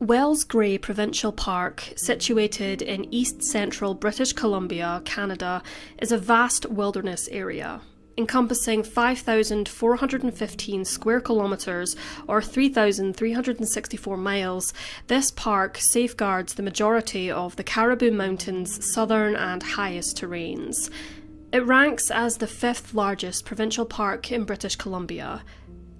Wells Grey Provincial Park, situated in east-central British Columbia, Canada, is a vast wilderness area. Encompassing 5,415 square kilometres or 3,364 miles, this park safeguards the majority of the Caribou Mountains' southern and highest terrains. It ranks as the 5th largest provincial park in British Columbia.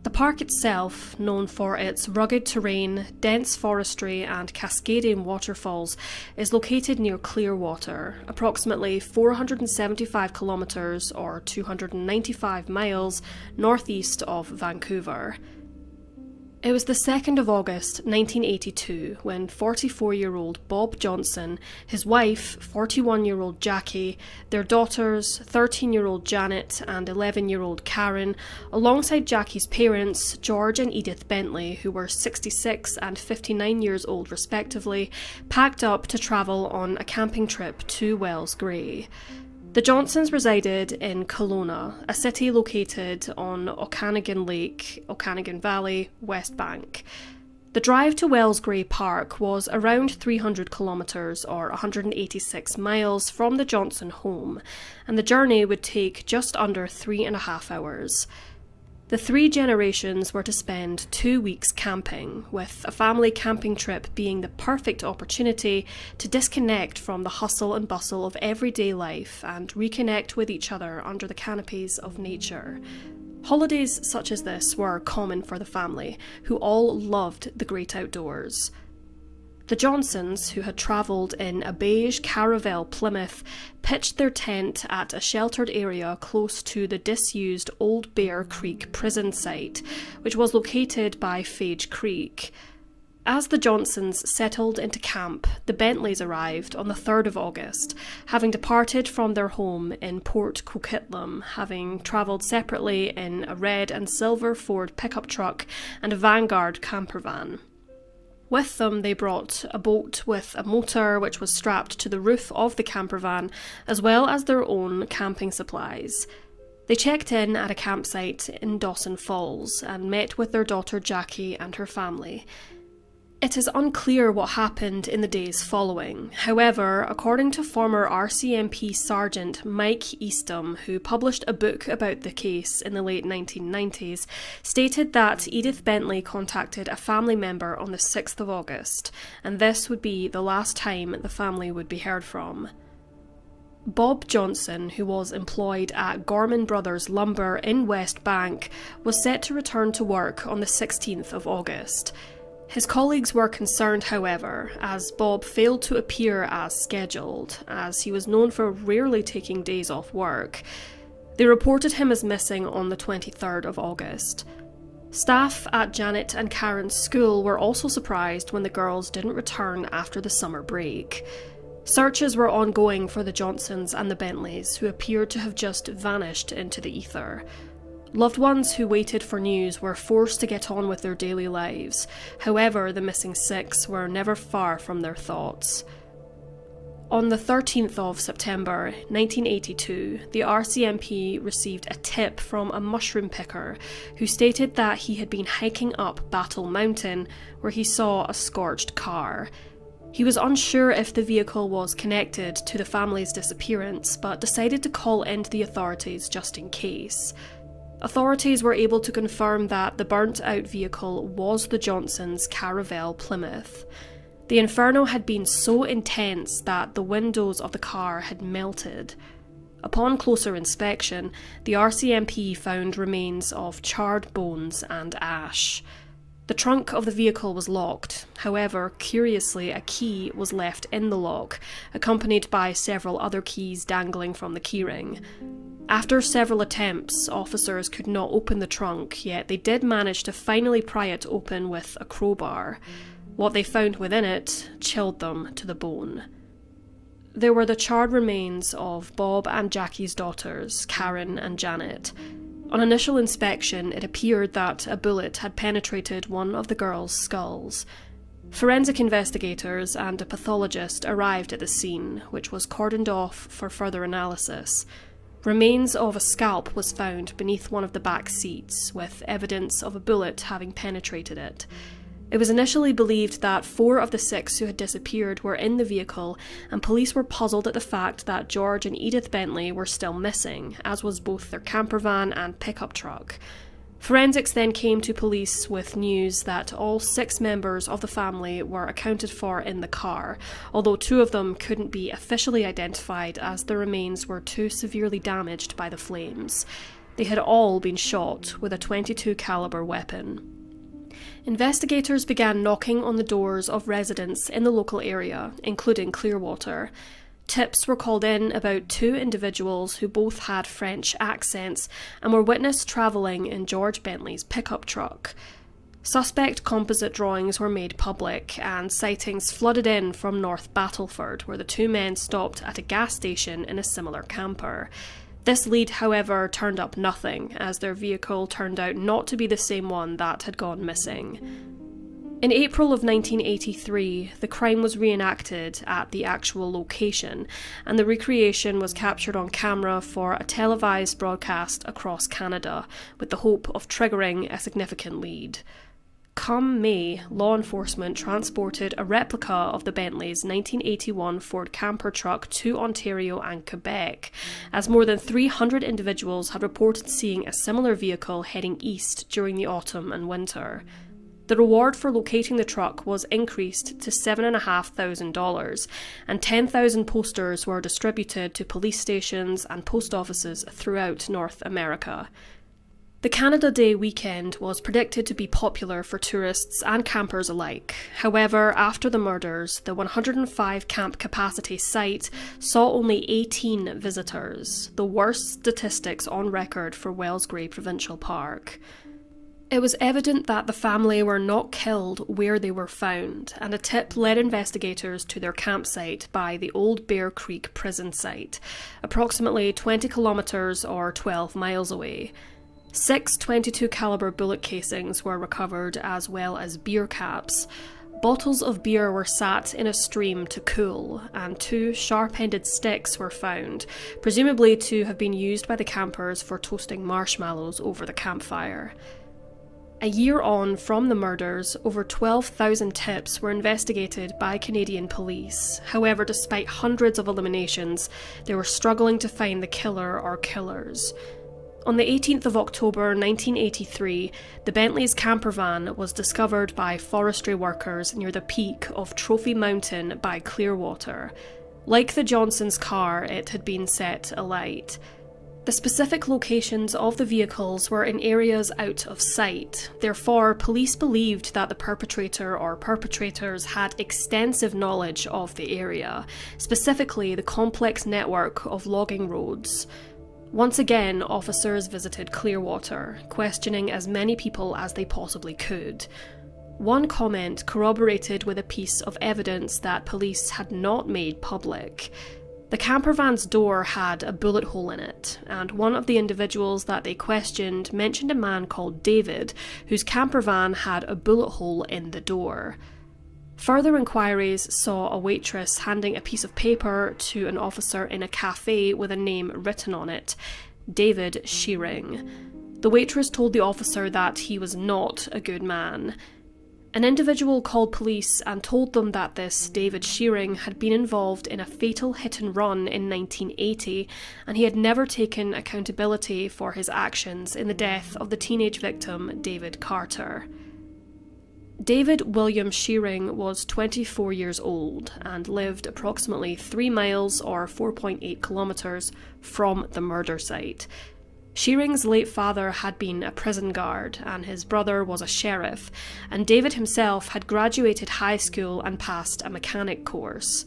The park itself, known for its rugged terrain, dense forestry and cascading waterfalls, is located near Clearwater, approximately 475 kilometres or 295 miles northeast of Vancouver. It was the 2nd of August 1982 when 44-year-old Bob Johnson, his wife, 41-year-old Jackie, their daughters, 13-year-old Janet and 11-year-old Karen, alongside Jackie's parents, George and Edith Bentley, who were 66 and 59 years old respectively, packed up to travel on a camping trip to Wells Grey. The Johnsons resided in Kelowna, a city located on Okanagan Lake, Okanagan Valley, West Bank. The drive to Wells Grey Park was around 300 kilometres or 186 miles from the Johnson home, and the journey would take just under 3.5 hours. The 3 generations were to spend 2 weeks camping, with a family camping trip being the perfect opportunity to disconnect from the hustle and bustle of everyday life and reconnect with each other under the canopies of nature. Holidays such as this were common for the family, who all loved the great outdoors. The Johnsons, who had travelled in a beige Caravelle Plymouth, pitched their tent at a sheltered area close to the disused Old Bear Creek prison site, which was located by Phage Creek. As the Johnsons settled into camp, the Bentleys arrived on the 3rd of August, having departed from their home in Port Coquitlam, having travelled separately in a red and silver Ford pickup truck and a Vanguard camper van. With them, they brought a boat with a motor which was strapped to the roof of the camper van, as well as their own camping supplies. They checked in at a campsite in Dawson Falls and met with their daughter Jackie and her family. It is unclear what happened in the days following. However, according to former RCMP Sergeant Mike Eastham, who published a book about the case in the late 1990s, stated that Edith Bentley contacted a family member on the 6th of August, and this would be the last time the family would be heard from. Bob Johnson, who was employed at Gorman Brothers Lumber in West Bank, was set to return to work on the 16th of August. His colleagues were concerned, however, as Bob failed to appear as scheduled, as he was known for rarely taking days off work. They reported him as missing on the 23rd of August. Staff at Janet and Karen's school were also surprised when the girls didn't return after the summer break. Searches were ongoing for the Johnsons and the Bentleys, who appeared to have just vanished into the ether. Loved ones who waited for news were forced to get on with their daily lives. However, the missing 6 were never far from their thoughts. On the 13th of September 1982, the RCMP received a tip from a mushroom picker who stated that he had been hiking up Battle Mountain where he saw a scorched car. He was unsure if the vehicle was connected to the family's disappearance, but decided to call in to the authorities just in case. Authorities were able to confirm that the burnt-out vehicle was the Johnsons' Caravelle Plymouth. The inferno had been so intense that the windows of the car had melted. Upon closer inspection, the RCMP found remains of charred bones and ash. The trunk of the vehicle was locked. However, curiously, a key was left in the lock, accompanied by several other keys dangling from the keyring. After several attempts, officers could not open the trunk, yet they did manage to finally pry it open with a crowbar. What they found within it chilled them to the bone. There were the charred remains of Bob and Jackie's daughters, Karen and Janet. On initial inspection, it appeared that a bullet had penetrated one of the girls' skulls. Forensic investigators and a pathologist arrived at the scene, which was cordoned off for further analysis. Remains of a scalp was found beneath one of the back seats, with evidence of a bullet having penetrated it. It was initially believed that 4 of the 6 who had disappeared were in the vehicle, and police were puzzled at the fact that George and Edith Bentley were still missing, as was both their camper van and pickup truck. Forensics then came to police with news that all 6 members of the family were accounted for in the car, although 2 of them couldn't be officially identified as their remains were too severely damaged by the flames. They had all been shot with a .22 caliber weapon. Investigators began knocking on the doors of residents in the local area, including Clearwater. Tips were called in about 2 individuals who both had French accents and were witnessed travelling in George Bentley's pickup truck. Suspect composite drawings were made public, and sightings flooded in from North Battleford, where the 2 men stopped at a gas station in a similar camper. This lead, however, turned up nothing, as their vehicle turned out not to be the same one that had gone missing. In April of 1983, the crime was reenacted at the actual location, and the recreation was captured on camera for a televised broadcast across Canada, with the hope of triggering a significant lead. Come May, law enforcement transported a replica of the Bentley's 1981 Ford camper truck to Ontario and Quebec, as more than 300 individuals had reported seeing a similar vehicle heading east during the autumn and winter. The reward for locating the truck was increased to $7,500, and 10,000 posters were distributed to police stations and post offices throughout North America. The Canada Day weekend was predicted to be popular for tourists and campers alike. However, after the murders, the 105 camp capacity site saw only 18 visitors, the worst statistics on record for Wellsgrey Provincial Park. It was evident that the family were not killed where they were found, and a tip led investigators to their campsite by the Old Bear Creek prison site, approximately 20 kilometres or 12 miles away. 6 .22 caliber bullet casings were recovered, as well as beer caps. Bottles of beer were sat in a stream to cool, and 2 sharp-ended sticks were found, presumably to have been used by the campers for toasting marshmallows over the campfire. A year on from the murders, over 12,000 tips were investigated by Canadian police. However, despite hundreds of eliminations, they were struggling to find the killer or killers. On the 18th of October 1983, the Bentley's camper van was discovered by forestry workers near the peak of Trophy Mountain by Clearwater. Like the Johnson's car, it had been set alight. The specific locations of the vehicles were in areas out of sight. Therefore, police believed that the perpetrator or perpetrators had extensive knowledge of the area, specifically the complex network of logging roads. Once again, officers visited Clearwater, questioning as many people as they possibly could. One comment corroborated with a piece of evidence that police had not made public. The camper van's door had a bullet hole in it, and one of the individuals that they questioned mentioned a man called David, whose camper van had a bullet hole in the door. Further inquiries saw a waitress handing a piece of paper to an officer in a cafe with a name written on it, David Shearing. The waitress told the officer that he was not a good man. An individual called police and told them that this David Shearing had been involved in a fatal hit-and-run in 1980, and he had never taken accountability for his actions in the death of the teenage victim, David Carter. David William Shearing was 24 years old and lived approximately 3 miles or 4.8 kilometres from the murder site. Shearing's late father had been a prison guard and his brother was a sheriff, and David himself had graduated high school and passed a mechanic course.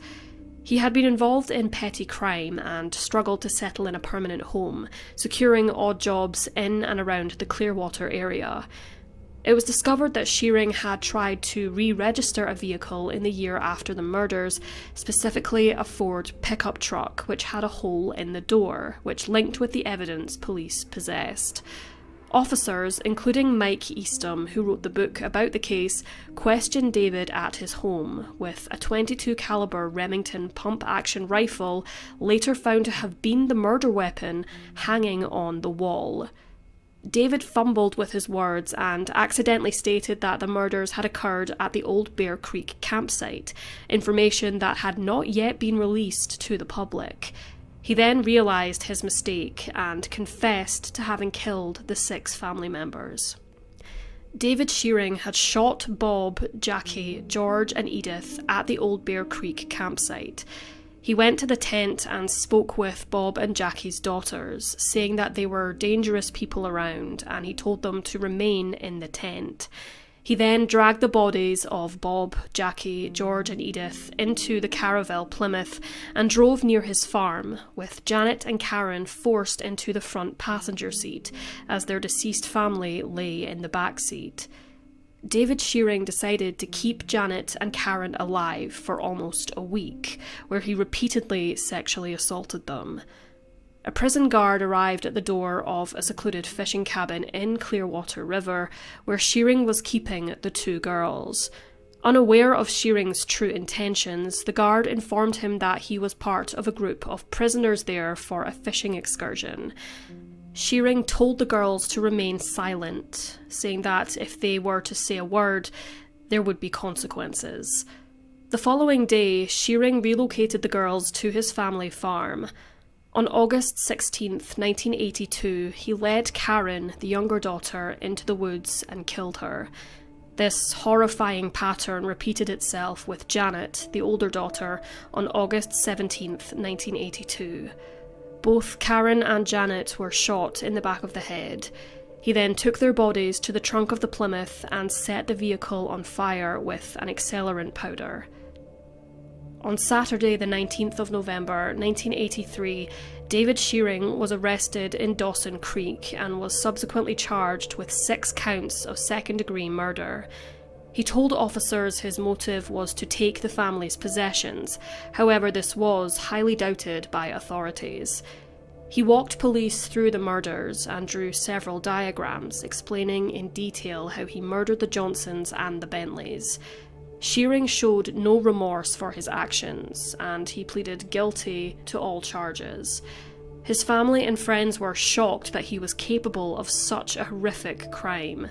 He had been involved in petty crime and struggled to settle in a permanent home, securing odd jobs in and around the Clearwater area. It was discovered that Shearing had tried to re-register a vehicle in the year after the murders, specifically a Ford pickup truck which had a hole in the door, which linked with the evidence police possessed. Officers, including Mike Eastham, who wrote the book about the case, questioned David at his home, with a .22 caliber Remington pump-action rifle, later found to have been the murder weapon, hanging on the wall. David fumbled with his words and accidentally stated that the murders had occurred at the Old Bear Creek campsite, information that had not yet been released to the public. He then realised his mistake and confessed to having killed the 6 family members. David Shearing had shot Bob, Jackie, George and Edith at the Old Bear Creek campsite. He went to the tent and spoke with Bob and Jackie's daughters, saying that they were dangerous people around, and he told them to remain in the tent. He then dragged the bodies of Bob, Jackie, George and Edith into the caravel Plymouth and drove near his farm, with Janet and Karen forced into the front passenger seat as their deceased family lay in the back seat. David Shearing decided to keep Janet and Karen alive for almost a week, where he repeatedly sexually assaulted them. A prison guard arrived at the door of a secluded fishing cabin in Clearwater River, where Shearing was keeping the 2 girls. Unaware of Shearing's true intentions, the guard informed him that he was part of a group of prisoners there for a fishing excursion. Shearing told the girls to remain silent, saying that if they were to say a word, there would be consequences. The following day, Shearing relocated the girls to his family farm. On August 16, 1982, he led Karen, the younger daughter, into the woods and killed her. This horrifying pattern repeated itself with Janet, the older daughter, on August 17, 1982. Both Karen and Janet were shot in the back of the head. He then took their bodies to the trunk of the Plymouth and set the vehicle on fire with an accelerant powder. On Saturday, the 19th of November, 1983, David Shearing was arrested in Dawson Creek and was subsequently charged with 6 counts of second-degree murder. He told officers his motive was to take the family's possessions. However, this was highly doubted by authorities. He walked police through the murders and drew several diagrams explaining in detail how he murdered the Johnsons and the Bentleys. Shearing showed no remorse for his actions, and he pleaded guilty to all charges. His family and friends were shocked that he was capable of such a horrific crime.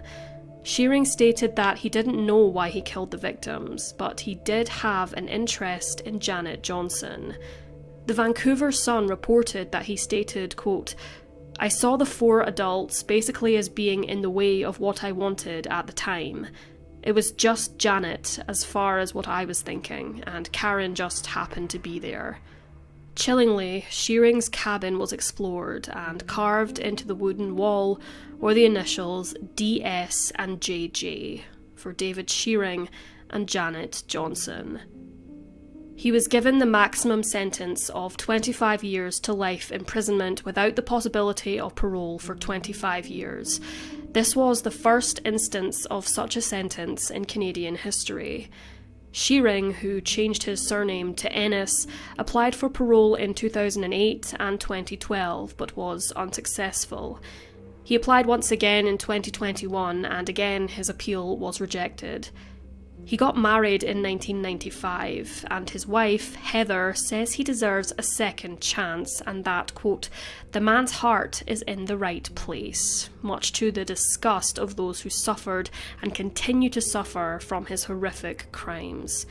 Shearing stated that he didn't know why he killed the victims, but he did have an interest in Janet Johnson. The Vancouver Sun reported that he stated, quote, "I saw the 4 adults basically as being in the way of what I wanted at the time. It was just Janet as far as what I was thinking, and Karen just happened to be there." Chillingly, Shearing's cabin was explored, and carved into the wooden wall were the initials DS and JJ for David Shearing and Janet Johnson. He was given the maximum sentence of 25 years to life imprisonment without the possibility of parole for 25 years. This was the first instance of such a sentence in Canadian history. Shearing, who changed his surname to Ennis, applied for parole in 2008 and 2012, but was unsuccessful. He applied once again in 2021, and again his appeal was rejected. He got married in 1995, and his wife, Heather, says he deserves a second chance and that, quote, "the man's heart is in the right place," much to the disgust of those who suffered and continue to suffer from his horrific crimes.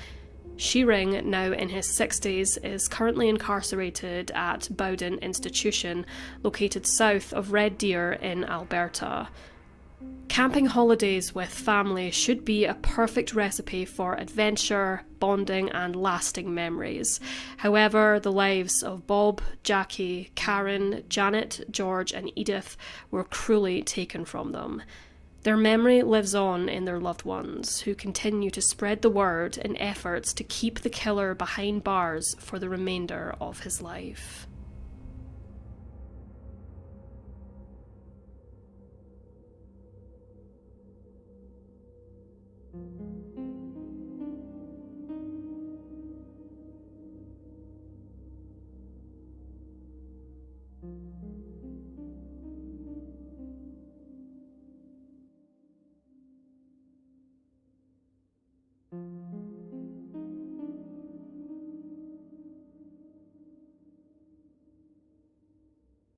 Shearing, now in his 60s, is currently incarcerated at Bowden Institution, located south of Red Deer in Alberta. Camping holidays with family should be a perfect recipe for adventure, bonding and lasting memories. However, the lives of Bob, Jackie, Karen, Janet, George and Edith were cruelly taken from them. Their memory lives on in their loved ones, who continue to spread the word in efforts to keep the killer behind bars for the remainder of his life.